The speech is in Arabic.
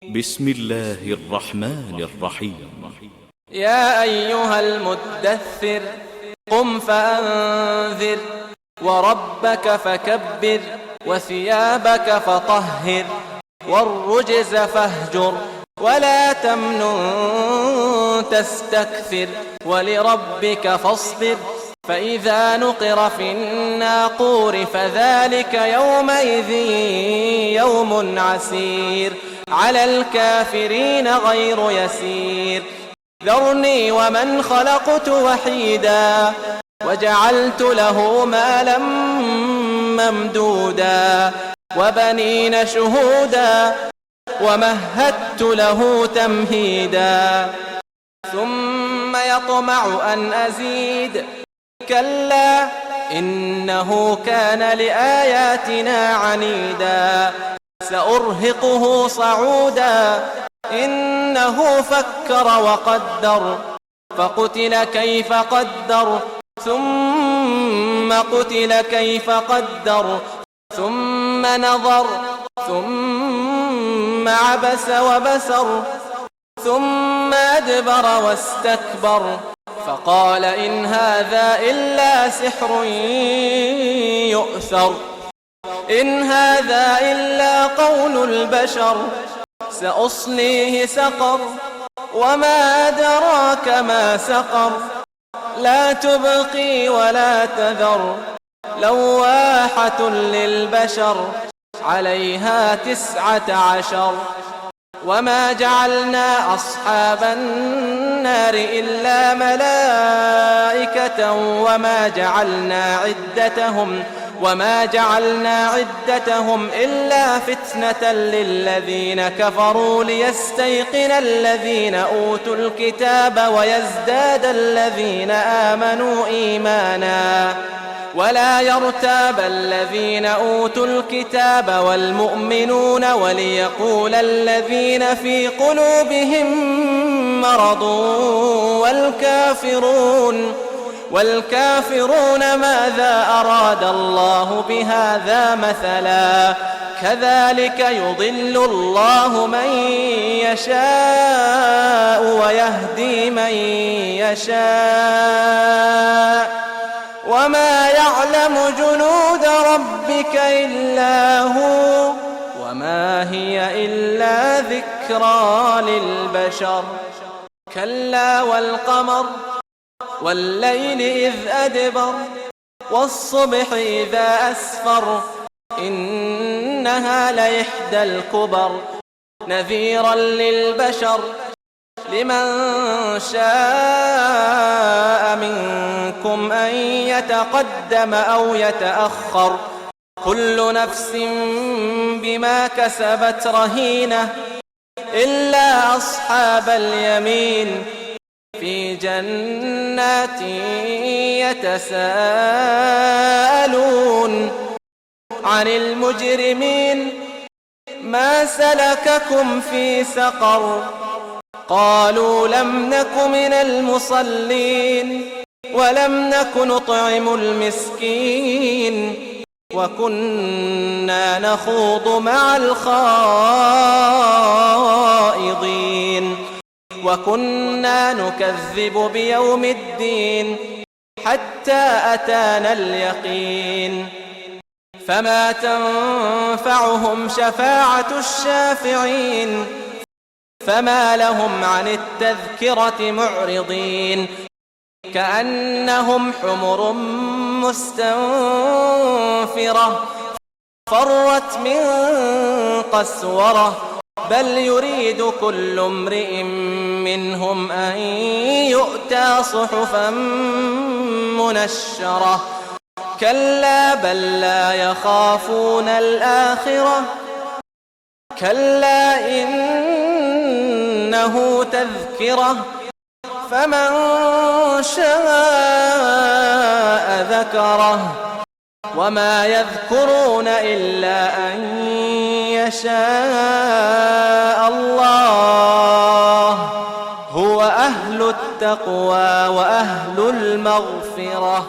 بسم الله الرحمن الرحيم. يا أيها المدثر قم فأنذر وربك فكبر وثيابك فطهر والرجز فاهجر ولا تمنن تستكثر ولربك فاصبر فإذا نقر في الناقور فذلك يومئذ يوم عسير على الكافرين غير يسير ذرني ومن خلقت وحيدا وجعلت له مالا ممدودا وبنين شهودا ومهدت له تمهيدا ثم يطمع أن أزيد كلا إنه كان لآياتنا عنيدا سأرهقه صعودا إنه فكر وقدر فقتل كيف قدر ثم قتل كيف قدر ثم نظر ثم عبس وبسر ثم أدبر واستكبر فقال إن هذا إلا سحر يؤثر إن هذا إلا قول البشر سأصليه سقر وما أدراك ما سقر لا تبقي ولا تذر لواحة للبشر عليها 19 وما جعلنا أصحاب النار إلا ملائكة وما جعلنا عدتهم إلا فتنة للذين كفروا ليستيقن الذين أوتوا الكتاب ويزداد الذين آمنوا إيمانا ولا يرتاب الذين أوتوا الكتاب والمؤمنون وليقول الذين في قلوبهم مرض والكافرون ماذا أراد الله بهذا مثلا كذلك يضل الله من يشاء ويهدي من يشاء وما يعلم جنود ربك إلا هو وما هي إلا ذكرى للبشر كلا والقمر والليل إذ أدبر والصبح إذا أسفر إنها لإحدى الكبر نذيرا للبشر لمن شاء منكم أن يتقدم أو يتأخر كل نفس بما كسبت رهينة إلا أصحاب اليمين في جنات يتساءلون عن المجرمين ما سلككم في سقر قالوا لم نك من المصلين ولم نك نطعم المسكين وكنا نخوض مع الخائضين وكنا نكذب بيوم الدين حتى أتانا اليقين فما تنفعهم شفاعة الشافعين فما لهم عن التذكرة معرضين كأنهم حمر مستنفرة فرت من قسورة بل يريد كل امرئ منهم أن يؤتى صحفا منشرة كلا بل لا يخافون الآخرة كلا إنه تذكرة فمن شاء ذكره وما يذكرون إلا أن يشاء الله هو أهل التقوى وأهل المغفرة